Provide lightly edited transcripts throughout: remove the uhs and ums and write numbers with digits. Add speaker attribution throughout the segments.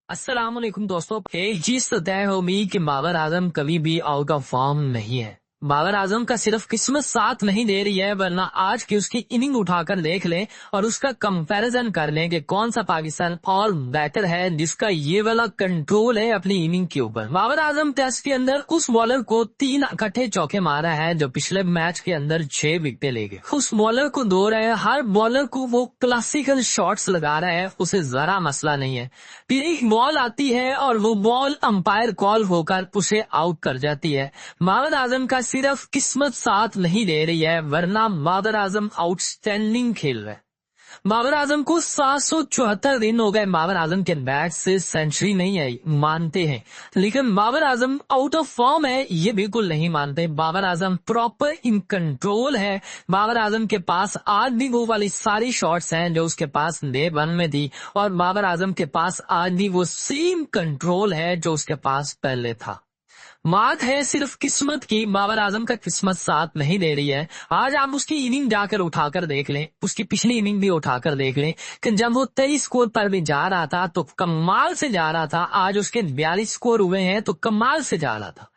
Speaker 1: अस्सलाम वालेकुम दोस्तों। एक चीज तो तय होगी कि बाबर आजम कभी भी आउट ऑफ फॉर्म नहीं है। बाबर आजम का सिर्फ किस्मत साथ नहीं दे रही है, वरना आज की उसकी इनिंग उठाकर देख लें और उसका कंपैरिजन कर लें कि कौन सा पाकिस्तान और बेटर है जिसका ये वाला कंट्रोल है अपनी इनिंग के ऊपर। बाबर आजम टेस्ट के अंदर उस बॉलर को 3 इकट्ठे चौके मारा है जो पिछले मैच के अंदर 6 विकेटें ले गए। उस बॉलर को दो रहे हैं, हर बॉलर को वो क्लासिकल शॉट्स लगा रहा है, उसे जरा मसला नहीं है। फिर एक बॉल आती है और वो बॉल अंपायर कॉल होकर उसे आउट कर जाती है। बाबर आजम का सिर्फ किस्मत साथ नहीं दे रही है, वरना बाबर आजम आउटस्टैंडिंग खेल रहा है। बाबर आजम को 774 दिन हो गए बाबर आजम के बैट से सेंचुरी नहीं आई, मानते हैं, लेकिन Babar Azam out of form है ये बिल्कुल नहीं मानते। Babar Azam proper in control है। बाबर आजम के पास आज भी वो वाली सारी शॉट्स हैं जो उसके पास डे 1 में थी, और बाबर आजम के पास आज भी वो सेम कंट्रोल है जो उसके पास पहले था। बात है सिर्फ किस्मत की। बाबर आजम का किस्मत साथ नहीं दे रही है। आज आप उसकी इनिंग जाकर उठाकर देख लें, उसकी पिछली इनिंग भी उठाकर देख लें कि जब वो 23 स्कोर पर भी जा रहा था तो कमाल से जा रहा था। आज उसके 42 स्कोर हुए हैं तो कमाल से जा रहा था।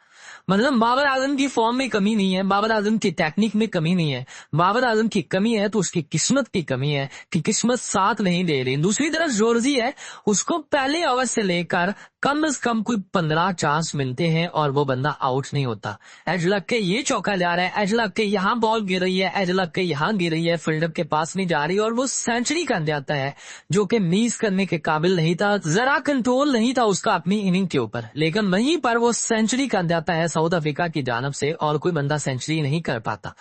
Speaker 1: मतलब बाबर आजम की फॉर्म में कमी नहीं है, बाबर आजम की टेक्निक में कमी नहीं है। बाबर आजम की कमी है तो उसकी किस्मत की कमी है कि किस्मत साथ नहीं दे रही। दूसरी तरफ जोरजी है, उसको पहले ओवर से लेकर कम से कम कोई 15 चांस मिलते हैं और वो बंदा आउट नहीं होता। एज लग के ये चौका जा रहा है, एज लग के यहाँ बॉल गिर रही है, एज लग के यहाँ गिर रही है, फील्डर के पास नहीं जा रही और वो सेंचुरी कर जाता है, जो कि मिस करने के काबिल नहीं था। जरा कंट्रोल नहीं था उसका अपनी इनिंग के ऊपर, लेकिन वहीं पर वो सेंचुरी कर जाता है साउथ अफ्रीका की जानब से, और कोई बंदा सेंचुरी नहीं कर पाता।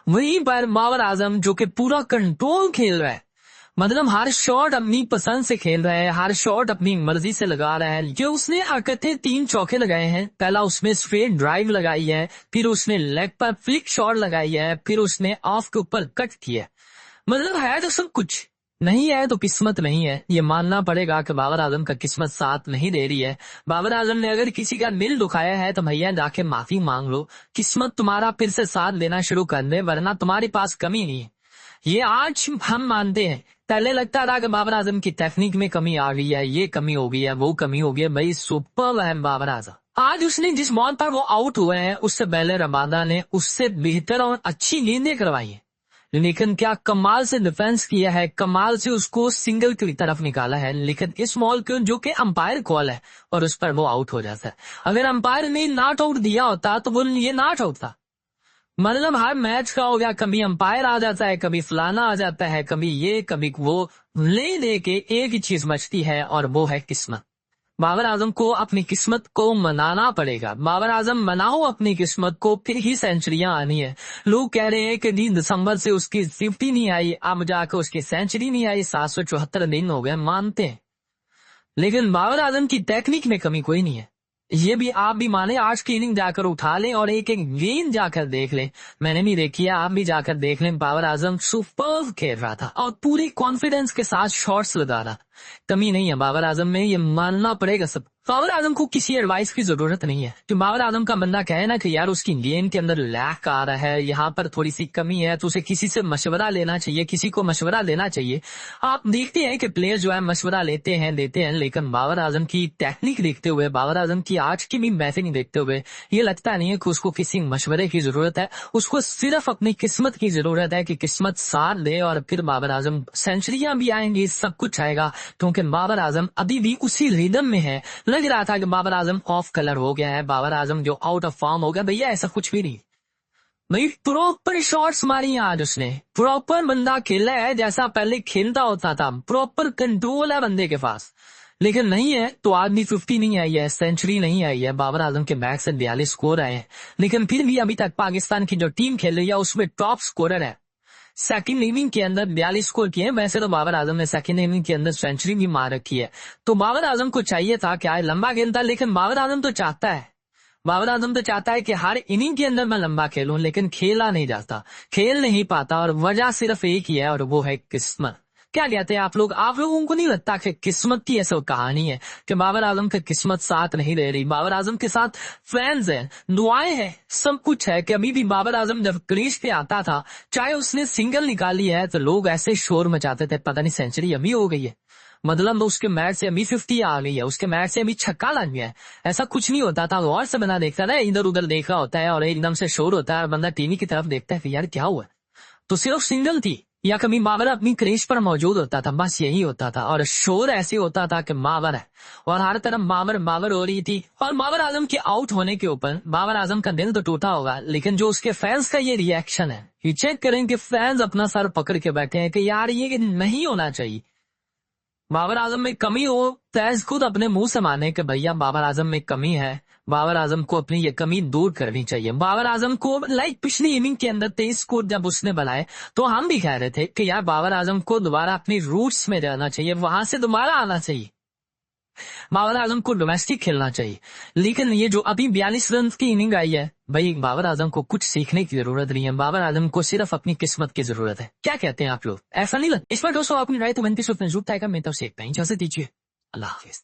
Speaker 1: वहीं पर बाबर आजम जो कि पूरा कंट्रोल खेल रहा है, मतलब हर शॉट अपनी पसंद से खेल रहा है, हर शॉट अपनी मर्जी से लगा रहा है। जो उसने इकट्ठे 3 चौके लगाए हैं, पहला उसमें स्ट्रेट ड्राइव लगाई है, फिर उसने लेग पर फ्लिक शॉट लगाई है, फिर उसने ऑफ के ऊपर कट किया। मतलब है तो सब कुछ, नहीं है तो किस्मत नहीं है। ये मानना पड़ेगा कि बाबर आजम का किस्मत साथ नहीं दे रही है। बाबर आजम ने अगर किसी का दिल दुखाया है तो भैया जाके माफी मांग लो, किस्मत तुम्हारा फिर से साथ देना शुरू कर दे, वरना तुम्हारे पास कमी नहीं है। ये आज हम मानते हैं। पहले लगता था कि बाबर आजम की टेक्निक में कमी आ गई है, ये कमी हो गई है, वो कमी हो गई है। भाई सुपर है बाबर आजम। आज उसने जिस बॉल पर वो आउट हुए हैं, उससे पहले रबादा ने उससे बेहतर और अच्छी गेंदें करवाई है, लेकिन क्या कमाल से डिफेंस किया है, कमाल से उसको सिंगल की तरफ निकाला है। लेकिन इस बॉल को जो कि अंपायर कॉल है और उस पर वो आउट हो जाता है। अगर अंपायर ने नॉट आउट दिया होता तो वो ये नॉट आउट था। मतलब हर मैच का हो गया, कभी अंपायर आ जाता है, कभी फलाना आ जाता है, कभी ये कभी वो, ले दे के एक ही चीज बचती है और वो है किस्मत। बाबर आजम को अपनी किस्मत को मनाना पड़ेगा। बाबर आजम मनाओ अपनी किस्मत को, फिर ही सेंचुरियां आनी है। लोग कह रहे हैं कि 3 दिसंबर से उसकी 50 नहीं आई, अब जाकर उसकी सेंचुरी नहीं आई, 774 दिन हो गए, मानते हैं, लेकिन बाबर आजम की टेक्निक में कमी कोई नहीं है। ये भी आप भी माने, आज की इनिंग जाकर उठा लें और एक एक गेंद जाकर देख लें। मैंने भी देखी है, आप भी जाकर देख लें। बाबर आजम सुपर्ब खेल रहा था और पूरी कॉन्फिडेंस के साथ शॉट्स लगा रहा। कमी नहीं है बाबर आजम में, ये मानना पड़ेगा सब। बाबर आजम को किसी एडवाइस की जरूरत नहीं है। जो बाबर आजम का बंदा कहे ना कि यार उसकी गेंद के अंदर लैक आ रहा है, यहाँ पर थोड़ी सी कमी है, तो उसे किसी से मशवरा लेना चाहिए, किसी को मशवरा लेना चाहिए। आप देखते हैं कि प्लेयर जो है मशवरा लेते हैं देते हैं, लेकिन बाबर आजम की टेक्निक देखते हुए, बाबर आजम की आज की भी बैटिंग देखते हुए ये लगता नहीं है कि उसको किसी मशवरे की जरूरत है। उसको सिर्फ अपनी किस्मत की जरूरत है कि किस्मत साथ दे और फिर बाबर आजम सेंचुरियां भी आएंगी, सब कुछ आएगा, क्योंकि बाबर आजम अभी भी उसी रिदम में है। लग रहा था कि बाबर आजम ऑफ कलर हो गया है, बाबर आजम जो आउट ऑफ फॉर्म हो गया, भैया ऐसा कुछ भी नहीं। भाई प्रॉपर शॉट्स मारी हैं आज उसने, प्रॉपर बंदा खेला है जैसा पहले खेलता होता था, प्रॉपर कंट्रोल है बंदे के पास। लेकिन नहीं है तो आदमी 50 नहीं आई है, सेंचुरी नहीं आई है। बाबर आजम के बैट से 42 स्कोर आए हैं, लेकिन फिर भी अभी तक पाकिस्तान की जो टीम खेल रही है उसमें टॉप स्कोरर है। सेकंड इनिंग के अंदर 42 स्कोर किए। वैसे तो बाबर आजम ने सेकंड इनिंग के अंदर सेंचुरी भी मार रखी है, तो बाबर आजम को चाहिए था क्या है, लंबा खेलता। लेकिन बाबर आजम तो चाहता है, बाबर आजम तो चाहता है कि हर इनिंग के अंदर मैं लंबा खेलूं, लेकिन खेला नहीं जाता, खेल नहीं पाता, और वजह सिर्फ एक ही है और वो है किस्मत। क्या कहते हैं आप लोगों को नहीं लगता कि किस्मत की ऐसा कहानी है कि बाबर आजम की किस्मत साथ नहीं दे रही? बाबर आजम के साथ फैंस हैं, दुआएं हैं, सब कुछ है कि अभी भी बाबर आजम जब क्रीज पे आता था, चाहे उसने सिंगल निकाली है तो लोग ऐसे शोर मचाते थे, पता नहीं सेंचुरी अभी हो गई है। मतलब उसके मैच से अभी 50 आ गई है, उसके मैच से अभी छक्का लग गया है। ऐसा कुछ नहीं होता था। और से बंदा देखता था, इधर उधर देख रहा होता है और एकदम से शोर होता है, बंदा टीवी की तरफ देखता है कि यार क्या हुआ। तो सिर्फ सिंगल थी या कभी बाबर अपनी क्रेज पर मौजूद होता था, बस यही होता था। और शोर ऐसे होता था कि बाबर है और हर तरफ बाबर बाबर हो रही थी। और बाबर आजम के आउट होने के ऊपर बाबर आजम का दिल तो टूटा होगा, लेकिन जो उसके फैंस का ये रिएक्शन है, ये चेक करें कि फैंस अपना सर पकड़ के बैठे हैं कि यार ये नहीं होना चाहिए। बाबर आजम में कमी हो, फैंस खुद अपने मुंह से माने कि भैया बाबर आजम में कमी है, बाबर आजम को अपनी ये कमी दूर करनी चाहिए। बाबर आजम को पिछली इनिंग के अंदर 23 स्कोर जब उसने बनाए तो हम भी कह रहे थे कि यार बाबर आजम को दोबारा अपनी रूट्स में रहना चाहिए, वहां से दोबारा आना चाहिए, बाबर आजम को डोमेस्टिक खेलना चाहिए। लेकिन ये जो अभी 42 रन की इनिंग आई है, भाई बाबर आजम को कुछ सीखने की जरूरत नहीं है, बाबर आजम को सिर्फ अपनी किस्मत की जरूरत है। क्या कहते हैं आप लोग, ऐसा नहीं लगता? इस पर दोस्तों अपनी राय तो बनती जरूर टाइगर में तब से इजाजत दीजिए। अल्लाह हाफिज।